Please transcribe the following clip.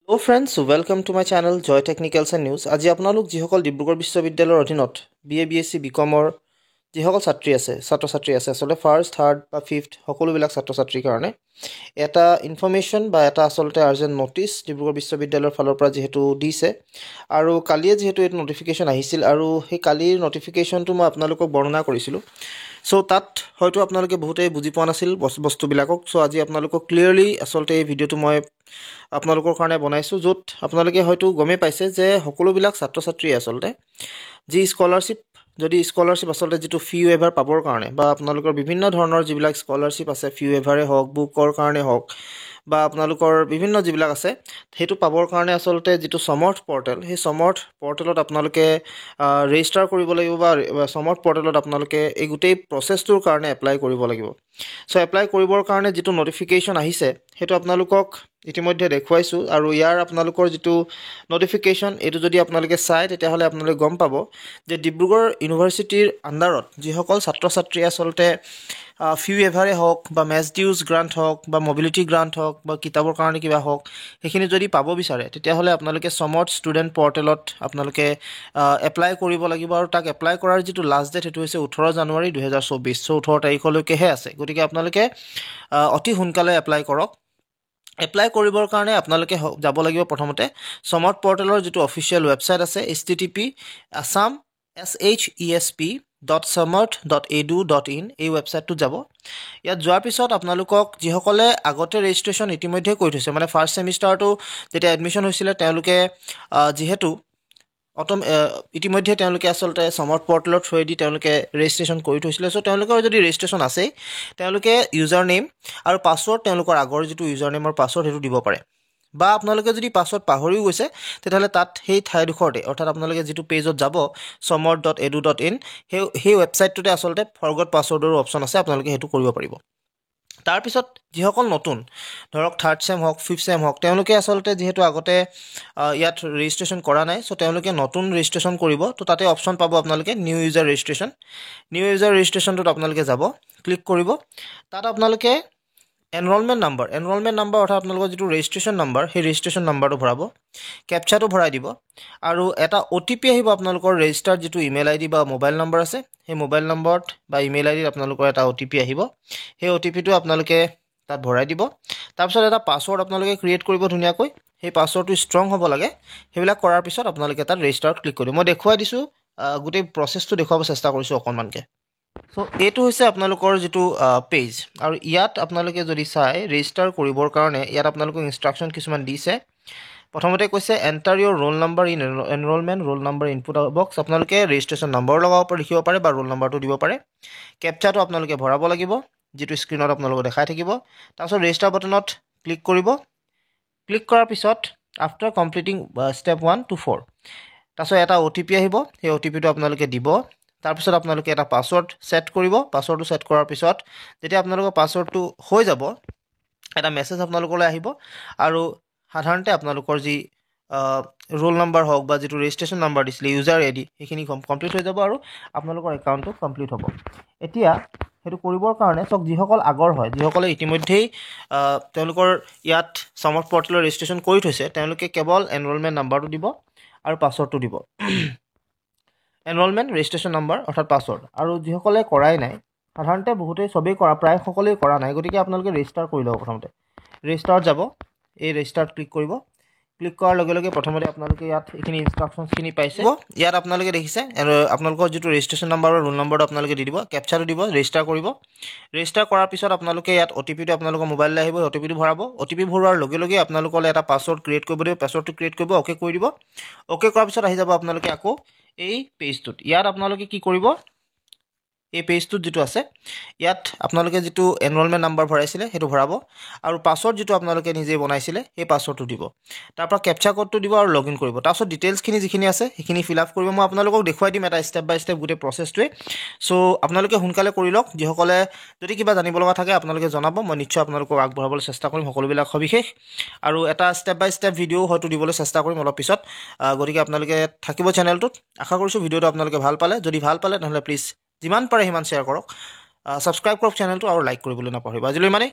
Hello friends, welcome to my channel Joy Technicals and News. আজি আপোনালোক যিসকল ডিব্ৰুগড় বিশ্ববিদ্যালয়ৰ অধীনত BA BSc BComৰ যিসকল ছাত্ৰ-ছাত্ৰী আছে আসলে ফাৰ্ষ্ট থাৰ্ড বা ফিফথ সকলোবিলাক ছাত্ৰ-ছাত্ৰীৰ কাৰণে এটা ইনফৰমেশ্যন বা এটা আসলতে আৰ্জেন্ট নোটিছ ডিব্ৰুগড় বিশ্ববিদ্যালয়ৰ ফালৰ পৰা যেহেতু দিছে আৰু কালিয়ে যেহেতু এটা নটিফিকেশ্যন আহিছিল আৰু সেই কালিৰ নটিফিকেশ্যনটো মই আপোনালোকক বৰ্ণনা কৰিছিলোঁ সো তাত হয়তো আপোনালোকে বহুতেই বুজি পোৱা নাছিল বস্তুবিলাকক সো আজি আপোনালোকক ক্লিয়াৰলি আসলতে এই ভিডিঅ'টো মই আপোনালোকৰ কাৰণে বনাইছোঁ য'ত আপোনালোকে হয়তো গমে পাইছে যে সকলোবিলাক ছাত্ৰ-ছাত্ৰী আসলতে যি স্কলাৰশ্বিপ যদি স্কলাৰশ্বিপ আসলতে যেটো ফি ৱেভাৰ পাবৰ কাৰণে বা আপোনালোকৰ বিভিন্ন ধৰণৰ যিবিলাক স্কলাৰশ্বিপ আছে ফি ৱেভাৰে হওক বুকৰ কাৰণে হওক বা আপোনালোকৰ বিভিন্ন যিবিলাক আছে হেতু পাবৰ কাৰণে আসলতে যেটো সমৰ্থ পৰ্টেল সেই সমৰ্থ পৰ্টেলত আপোনালোকে ৰেজিষ্টাৰ কৰিব লাগিব বা সমৰ্থ পৰ্টেলত আপোনালোকে এই গোটেই প্ৰচেছটোৰ কাৰণে এপ্লাই কৰিব লাগিব সো এপ্লাই কৰিবৰ কাৰণে যেটো নটিফিকেশ্যন আহিছে হেতু আপোনালোকক ইতিমধ্যে দেখুৱাইছো আৰু ইয়াৰ আপোনালোকৰ যেটো নটিফিকেশ্যন এটো যদি আপোনালোকে চাই তেতিয়াহলে আপোনালোকে গম পাব যে ডিব্ৰুগড় ইউনিভাৰ্সিটিৰ আন্ডাৰত যিসকল ছাত্ৰ-ছাত্ৰী আসলতে ফি ৱেভাৰে হওক বা মেছ ডিউজ গ্ৰান্ট হওক বা মোবিলিটি গ্ৰান্ট হওক বা কিতাবৰ কাৰণে কিবা হওক হেখিনি যদি পাব বিচাৰে তেতিয়াহলে আপোনালোকে সমৰ্থ ষ্টুডেন্ট পৰ্টেলত আপোনালোকে এপ্লাই কৰিব লাগিব আৰু তাক এপ্লাই কৰাৰ যেটো লাষ্ট ডেট হেতু হৈছে 18 জানুৱাৰী 2024 সো 18 তাৰিখলৈকেহে আছে গতিকে আপোনালোকে অতি সোনকালে এপ্লাই কৰক এপ্লাই কৰিবৰ কাৰণে আপোনালোকে যাব লাগিব প্ৰথমতে সমৰ্থ পৰ্টেলৰ যেটো অফিচিয়েল ৱেবসাইট আছে http://assam.samarth.edu.in এই ৱেবসাইটটো যাব ইয়াত যোৱাৰ পিছত আপোনালোকক যিসকলে আগতে ৰেজিষ্ট্ৰেচন ইতিমধ্যে কৰি থৈছে মানে ফাৰ্ষ্ট সেমিষ্টাৰটো যেতিয়া এডমিশন হৈছিল তেওঁলোকে যেহেতু ইতিমধ্যে তেওঁলোকে আসলতে সমৰ্থ পৰ্টেলৰ থ্ৰুদি তেওঁলোকে ৰেজিষ্ট্ৰেচন কৰি থৈছিল সো তেওঁলোকৰ যদি ৰেজিষ্ট্ৰেচন আছে তেওঁলোকে ইউজাৰ নেম আৰু পাছৱৰ্ড তেওঁলোকৰ আগৰ যেটো ইউজাৰ নেম আৰু পাছৱৰ্ড হেতু দিব পাৰে বা আপোনালোকে যদি পাছৱৰ্ড পাহৰিও গৈছে তেতিয়াহলে তাত সেই ঠাইডোখৰতে অৰ্থাৎ আপোনালোকে যেটো পেজত যাব samarth.edu.in সেই ৱেবসাইটটোতে আসলতে ফৰগট পাছৱৰ্ডৰ অপচন আছে আপোনালোকে হেতু কৰিব পাৰিব তাৰ পিছত যিসকল নতুন ধৰক থাৰ্ড সেম হওক ফিফথ সেম হওক তেওঁলোকে আসলতে যেহেতু আগতে ইয়াত ৰেজিষ্ট্ৰেচন কৰা নাই সো তেওঁলোকে নতুন ৰেজিষ্ট্ৰেচন কৰিব তো তাতে অপচন পাব আপোনালোকে নিউ ইউজাৰ ৰেজিষ্ট্ৰেচনটোত আপোনালোকে যাব ক্লিক কৰিব তাত আপোনালোকে এনৰোলমেন্ট নাম্বাৰ অৰ্থাৎ আপোনালোকৰ যেটো ৰেজিষ্ট্ৰেচন নাম্বাৰ সেই ৰেজিষ্ট্ৰেচন নাম্বাৰটো ভৰাব ক্যাপচাটো ভৰাই দিব আৰু এটা ওটিপি আহিব আপোনালোকৰ ৰেজিষ্টাৰ্ড যেটো ইমেইল আইডি বা মোবাইল নম্বৰ আছে সেই মোবাইল নম্বৰত বা ইমেইল আইডিত আপোনালোকৰ এটা ওটিপি আহিব সেই ওটিপিটো আপোনালোকে তাত ভৰাই দিব তাৰ পিছত এটা পাছৱৰ্ড আপোনালোকে ক্ৰিয়েট কৰিব ধুনিয়াকৈ সেই পাছৱৰ্ডটো ষ্ট্ৰং হ'ব লাগে হেবিলাক কৰাৰ পিছত আপোনালোকে তাত ৰেজিষ্টাৰত ক্লিক কৰিব মই দেখুৱাই দিছো গোটেই প্ৰচেছটো দেখুৱাব চেষ্টা কৰিছো অকনমানকে সো এটো হৈছে আপোনালোকৰ যেটো পেজ আৰু ইয়াত আপোনালোকে যদি চাই ৰেজিষ্টাৰ কৰিবৰ কাৰণে ইয়াত আপোনালোকক ইনষ্ট্ৰাকচন কিছুমান দিছে প্ৰথমতে কৈছে enter your roll number in enrollment roll number input box আপোনালোকে ৰেজিষ্ট্ৰেচন নম্বৰ লগাব পাৰে লিখিব পাৰে বা ৰোল নাম্বাৰটো দিব পাৰে ক্যাপচাটো আপোনালোকে ভৰাব লাগিব যেটো স্ক্ৰিনত আপোনালোকক দেখাই থাকিব তাৰপিছত ৰেজিষ্টাৰ বাটনত ক্লিক কৰিব ক্লিক কৰাৰ পিছত আফটাৰ কমপ্লিটিং ষ্টেপ 1 to 4 তাৰপিছত এটা ওটিপি আহিব সেই ওটিপিটো আপোনালোকে দিব তাৰ পিছত আপোনালোকে এটা পাছৱৰ্ড সেট কৰিব পাছৱৰ্ডটো সেট কৰাৰ পিছত যেতিয়া আপোনালোকৰ পাছৱৰ্ডটো হৈ যাব এটা মেছেজ আপোনালোকলৈ আহিব আৰু সাধাৰণতে আপোনালোকৰ যি ৰোল নাম্বাৰ হওক বা যেটো ৰেজিষ্ট্ৰেচন নাম্বাৰ দিছিলে ইউজাৰ আইডি হেখিনি কমপ্লিট হৈ যাব আৰু আপোনালোকৰ একাউণ্টটো কমপ্লিট হ'ব এতিয়া হেতু কৰিবৰ কাৰণে সক যিসকল আগৰ হয় যিসকলে ইতিমধ্যেই তেওঁলোকৰ ইয়াত সমৰ্থ পৰ্টেলৰ ৰেজিষ্ট্ৰেচন কৰি থৈছে তেওঁলোকে কেৱল এনৰোলমেন্ট নাম্বাৰটো দিব আৰু পাছৱৰ্ডটো দিব এনৰোলমেন্ট ৰেজিষ্ট্ৰেচন নাম্বাৰ অৰ্থাৎ পাছৱৰ্ড আৰু যিসকলে কৰাই নাই সাধাৰণতে বহুতেই সবেই কৰা প্ৰায় সকলোৱে কৰা নাই গতিকে আপোনালোকে ৰেজিষ্টাৰ কৰি লওক প্ৰথমতে ৰেজিষ্টাৰত যাব এই ৰেজিষ্টাৰত ক্লিক কৰিব ক্লিক কৰাৰ লগে লগে প্ৰথমতে আপোনালোকে ইয়াত এখিনি ইনষ্ট্ৰাকচনছ খিনি পাইছে ইয়াত আপোনালোকে দেখিছে আপোনালোকৰ যেটো ৰেজিষ্ট্ৰেচন নাম্বাৰ আৰু ৰোল নাম্বাৰটো আপোনালোকে দি দিব ক্যাপচাটো দিব ৰেজিষ্টাৰ কৰিব ৰেজিষ্টাৰ কৰাৰ পিছত আপোনালোকে ইয়াত ওটিপিটো আপোনালোকৰ মোবাইললৈ আহিব ওটিপিটো ভৰাব ওটিপি ভৰোৱাৰ লগে লগে আপোনালোকলৈ এটা পাছৱৰ্ড ক্ৰিয়েট কৰিব দিব পাছৱৰ্ডটো ক্ৰিয়েট কৰিব ওকে কৰি দিব ওকে কৰাৰ পিছত আহি যাব আপোনালোকে আকৌ এই পেজটোত ইয়াত আপোনালোকে কি কৰিব এই পেজটোত যেটো আছে ইয়াত আপোনালোকে যেটো এনৰোলমেন্ট নাম্বাৰ ভৰাইছিলে হেতু ভৰাব আৰু পাছৱৰ্ড যেটো আপোনালোকে নিজে বনাইছিলে এই পাছৱৰ্ডটো দিব তাৰ পৰা ক্যাপচা কোডটো দিব আৰু লগইন কৰিব তাৰপিছত ডিটেইলছ খিনি যিখিনি আছে হেখিনি ফিল আপ কৰিব মই আপোনালোকক দেখুৱাই দিম এটা ষ্টেপ বাই ষ্টেপ গোটেই প্ৰচেছটোৱে সো আপোনালোকে সোনকালে কৰি লওক যিসকলে যদি কিবা জানিব লগা থাকে আপোনালোকে জনাব মই নিশ্চয় আপোনালোকক আগবঢ়াবলৈ চেষ্টা কৰিম সকলোবিলাক সবিশেষ আৰু এটা ষ্টেপ বাই ষ্টেপ ভিডিও হয়তো দিবলৈ চেষ্টা কৰিম অলপ পিছত গতিকে আপোনালোকে থাকিব চেনেলটোত আশা কৰিছো ভিডিওটো আপোনালোকে ভাল পালে যদি ভাল পালে নহলে প্লিজ যিমান পাৰে হিমান শেয়াৰ কৰক সাবস্ক্ৰাইব কৰক চেনেলটো আৰু লাইক কৰিবলৈ নাপাহৰিব আজিলৈ মানে